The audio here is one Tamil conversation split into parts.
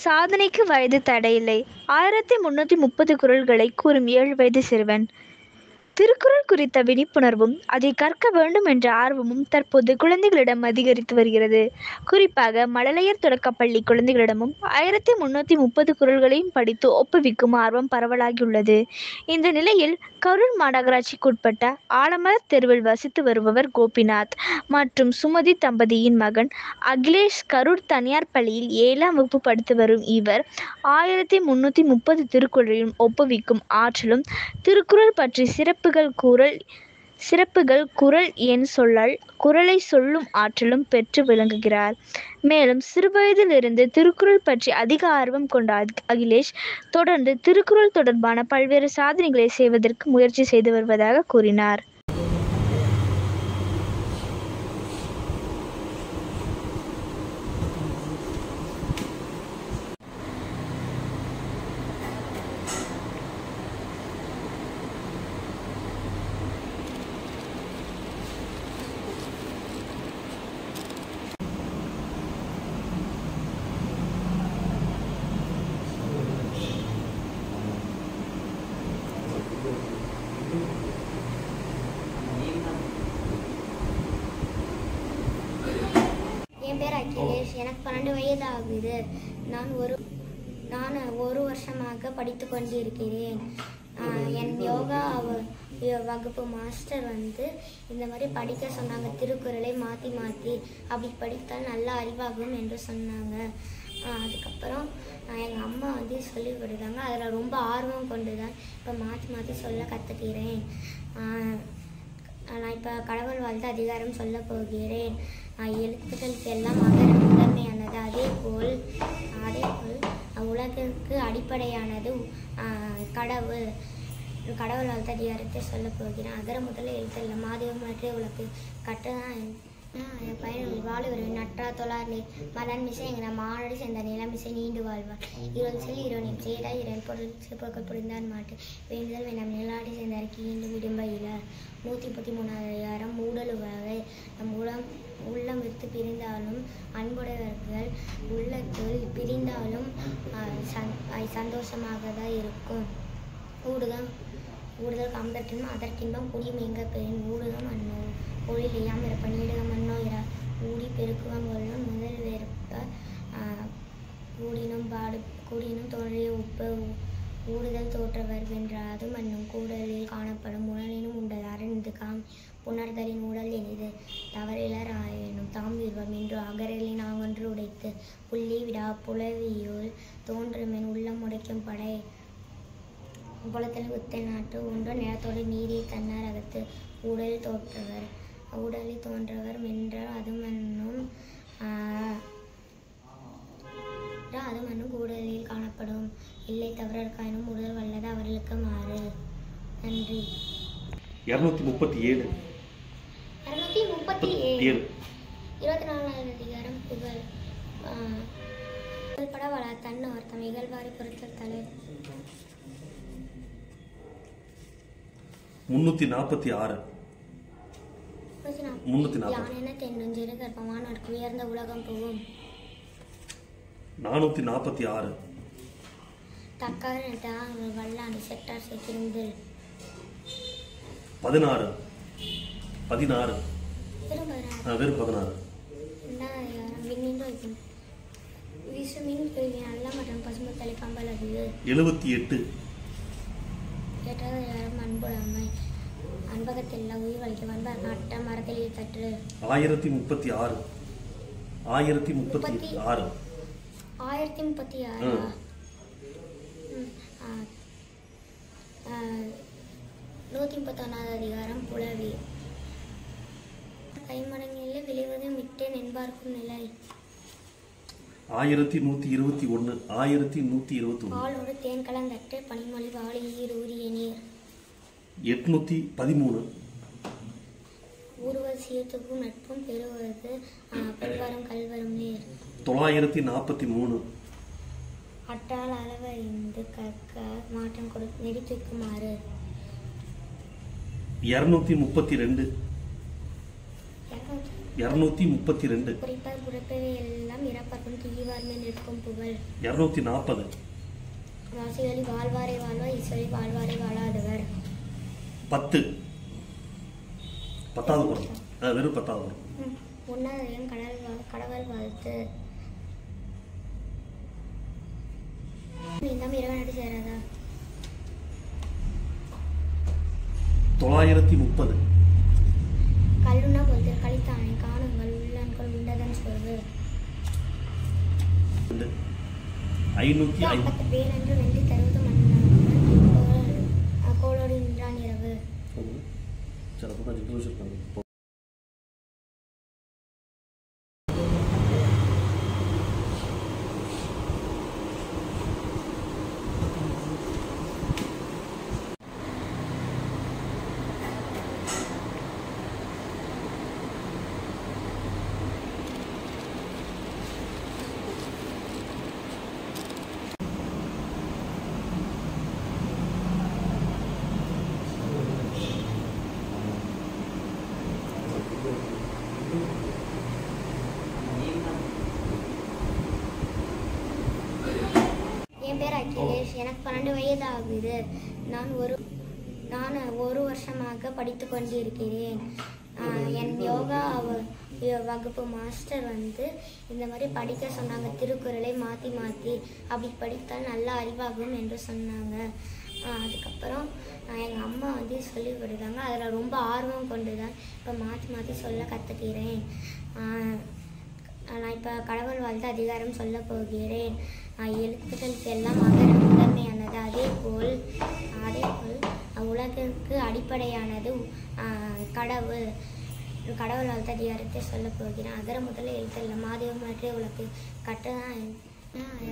சாதனைக்கு வயது தடையில்லை. 1330 குறள்களை கூறும் 7 வயது சிறுவன். திருக்குறள் குறித்த விழிப்புணர்வும் அதை கற்க வேண்டும் என்ற ஆர்வமும் தற்போது குழந்தைகளிடம் அதிகரித்து வருகிறது. குறிப்பாக மழலையர் தொடக்கப்பள்ளி குழந்தைகளிடமும் 1330 குறள்களையும் படித்து ஒப்புவிக்கும் ஆர்வம் பரவலாகியுள்ளது. இந்த நிலையில் கரூர் மாநகராட்சிக்குட்பட்ட ஆலமரத் தெருவில் வசித்து வருபவர் கோபிநாத் மற்றும் சுமதி தம்பதியின் மகன் அகிலேஷ். கரூர் தனியார் பள்ளியில் 7ஆம் வகுப்பு படித்து வரும் இவர் 1330 திருக்குறளையும் ஒப்புவிக்கும் ஆற்றலும், திருக்குறள் பற்றி சிறப்புகள் குறள் எண் சொல்லல், குறளை சொல்லும் ஆற்றலும் பெற்று விளங்குகிறார். மேலும் சிறுவயதிலிருந்து திருக்குறள் பற்றி அதிக ஆர்வம் கொண்ட அகிலேஷ் தொடர்ந்து திருக்குறள் தொடர்பான பல்வேறு சாதனைகளை செய்வதற்கு முயற்சி செய்து வருவதாக கூறினார். என் பேர் அகிலேஷ். எனக்கு 12 வயது ஆகுது. நான் ஒரு வருஷமாக படித்து கொண்டிருக்கிறேன். என் யோகா வகுப்பு மாஸ்டர் இந்த மாதிரி படிக்க சொன்னாங்க. திருக்குறளை மாற்றி அப்படி படித்தால் நல்ல அறிவாகும் என்று சொன்னாங்க. அதுக்கப்புறம் எங்கள் அம்மா சொல்லி கொடுத்தாங்க. அதில் ரொம்ப ஆர்வம் கொண்டு தான் இப்போ மாற்றி சொல்ல கற்றுக்கிறேன். நான் இப்போ கடவுள் வாழ்த்து அதிகாரம் சொல்ல போகிறேன். எழுத்துக்களுக்கு எல்லாம் அகரம் முதன்மையானது. அதேபோல் உலகிற்கு அடிப்படையானது கடவுள். கடவுள் வாழ்த்து அதிகாரத்தை சொல்ல போகிறேன். அகர முதல எழுத்தல்ல மாதவம் மற்ற உலகு கட்டதான் என் பையன் வாழ்வுறேன் நற்றா தொழார் மலன் மிசை எங்கிற மானடி சேர்ந்த நிலமிசை நீண்டு வாழ்வார். இருள் செல் இரணியம் செய்தா இரல் பொருள் சிற்பக்கள் புரிந்தான் மாட்டு வேண்டுதல் வேண்டாம் நிலாடி சேர்ந்தாருக்கு ஈண்டு விடும்பையில. 133வது அதிகாரம் மூடல் வகை. நம் உள்ளம் விட்டு பிரிந்தாலும் அன்புடையவர்கள் உள்ளத்தில் பிரிந்தாலும் சந்தோஷமாக தான் இருக்கும். ஊடுதல் கம்பத்தினும் அதற்கின்பம் குடியும் எங்க பெயின் ஊடுகம் அன்னோ ஒளிலையாம் இறப்ப நீடுகம் அன்னோ இற ஊடி பெருக்குவம் கொள்ளும் முதல் வெறுப்ப கூடினும் தோன்றிய உப்பு ஊடுதல் தோற்றவர் வென்றாது மண்ணும் கூடலில் காணப்படும் உடலினும் உண்டது அரணிந்து புணர்தலின் உடல் எனிது தவறிலர் ஆயினும் தாம் விருவம் என்று அகரலின் ஆங்கொன்று உடைத்து புள்ளி விடா புலவியுள் தோன்றுமென் உள்ளம் உடைக்கும் படை புலத்தில் குத்தை நாட்டு ஒன்று நிலத்தோடு நீரியை தன்னார் அகத்து ஊடலில் தோன்றவர் வென்றால் அது மண்ணும் கூடலில் காணப்படும் இல்லை தவறற்காயினும் உடல் வல்லது அவர்களுக்கு மாறு. நன்றி. 237 24வது அதிகாரம் புகழ். புகழ்பட வள தன்னோர் தம் இகழ்வாரி பொறுத்தல் தலை. 346 யானென தென்னுஞ்சிறு கர்ப்பமானோர்க்கு உயர்ந்த உலகம் புகும். 446 தக்கார் வல்லாண்டு செட்டார் சேர்த்திருந்தல். 16 வெறும் 16 விண்ணின் விசுமின் நல்ல மற்றும் பசுமை தலை பம்பல் அது. 78 8வது அன்புடைமை அன்பகத்தில் உயிர் வலிக்க வன்பார் நட்ட மரத்தில் தற்று. 1036 131வது அதிகாரம் புலவி. கைமடங்கில் விளைவது மிட்டேன் என்பார்க்கும் நிலை. 1121 பாலோடு தேன் கலந்தட்டு பனிமொழி வாழி ஊறிய நீர். 813 ஊறுவது சீர்த்துக்கும் நட்பும் பெறுவது பெருவரும் கல்வரும் நீர். 943 அற்றால் அளவறிந்து கற்க மாற்றம் கொடுத்து நெறித்துக்குமாறு. 232 232. குறிப்பார் குறைப்பவை எல்லாம் இறப்பர்க்கும் தீவார்மை நிற்கும் புகழ். 240. வாசிகளி வாழ்வாரை வாழ்வார் ஈஸ்வரி வாழ்வாரை வாழாதவர். 10. 10வது குறள். வெறும் 10வது குறள். உன்னதயம் கடவுள் வாழ்த்து. நீந்தம் இறைவனடி சேராதா. 930. கல்லுண்ணா பொழுது கழித்தானை காணுங்கள் உள்ளான்கள் உண்டதன் சொல்வு. 550. பேரன்று வெள்ளி தருவது மன்னன் கோளோடு நின்றான் இரவு. என் பேர் அகிலேஷ். எனக்கு 12 வயது ஆகுது. நான் ஒரு வருஷமாக படித்து கொண்டிருக்கிறேன். என் யோகா வகுப்பு மாஸ்டர் இந்த மாதிரி படிக்க சொன்னாங்க. திருக்குறளை மாற்றி அப்படி படித்தால் நல்ல அறிவாகும் என்று சொன்னாங்க. அதுக்கப்புறம் எங்கள் அம்மா சொல்லி கொடுத்தாங்க. அதில் ரொம்ப ஆர்வம் கொண்டு தான் இப்போ மாற்றி சொல்ல கற்றுக்கிறேன். நான் இப்போ கடவுள் வாழ்த்து அதிகாரம் சொல்ல போகிறேன். எழுத்துக்களுக்கு எல்லாம் அகரம் முதன்மையானது. அதேபோல் உலகிற்கு அடிப்படையானது கடவுள் வாழ்த்து அதிகாரத்தை சொல்ல போகிறேன். அகர முதல்ல எழுத்தெல்லாம் மாதவம் மற்றே உலகு கட்டதான்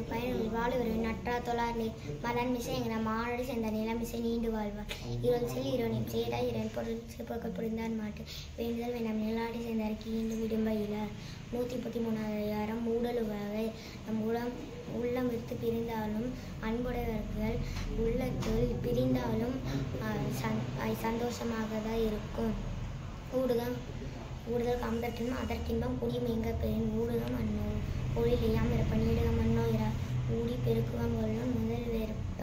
பயணம் வாழுவரின் நற்றா தொழார் மலன் மிசை எங்கிற மானடி சேர்ந்த நிலமிசை நீண்டு வாழ்வார். இருள் செல் இரணியம் செய்தா இரண் பொருள் சிறப்புகள் புரிந்தான் மாட்டு வேண்டுதல் வேண்டாம் நிலாடி சேர்ந்தாருக்கு ஈண்டு விடும்பையில. 133வது அதிகாரம் மூடலுவகை. நம் உள்ளம் விட்டு பிரிந்தாலும் அன்புடையவர்கள் உள்ளத்தில் பிரிந்தாலும் சந்தோஷமாக தான் இருக்கும். ஊடுதல் காம்பத்தின் அதற்கின்பம் குடியும் எங்க பெயின் ஊடுகம் அன்னோ ஒளிலையாம் இறப்ப நீடுகம் அன்னோ இற ஊடி பெருக்குவம் கொள்ளும் முதல் வேறுப்ப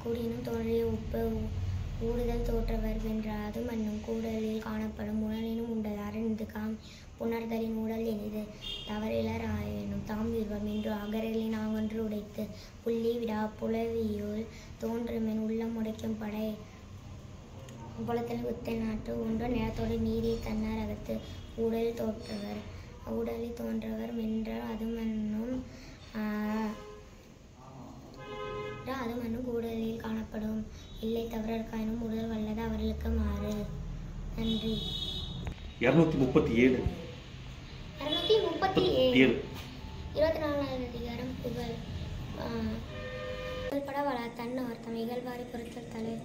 கூடினும் தோன்றிய உப்பு ஊடுதல் தோற்றவர் வென்றாது மண்ணும் கூடலில் காணப்படும் உடலினும் உண்டதாரன் இது புணர்தலின் உடல் எனிது தவறிலர் ஆயினும் தாம் விருவம் என்று அகரலின் ஆங்கொன்று உடைத்து புள்ளி விடா புலவியுள் தோன்றுமென் உள்ளம் உடைக்கும் படை புலத்தில் குத்தை நாட்டு ஒன்று நிலத்தோடு நீரை தன்னார் அகத்து ஊடலில் தோன்றவர் வென்றால் அது மண்ணும் கூடலில் காணப்படும் இல்லை தவறற்காயினும் உடல் வல்லது அவர்களுக்கு மாறு. நன்றி. 237. 24வது அதிகாரம் புகழ். புகழ்பட வள தன்னோர் தம் இகழ்வாரி பொறுத்தல் தலை.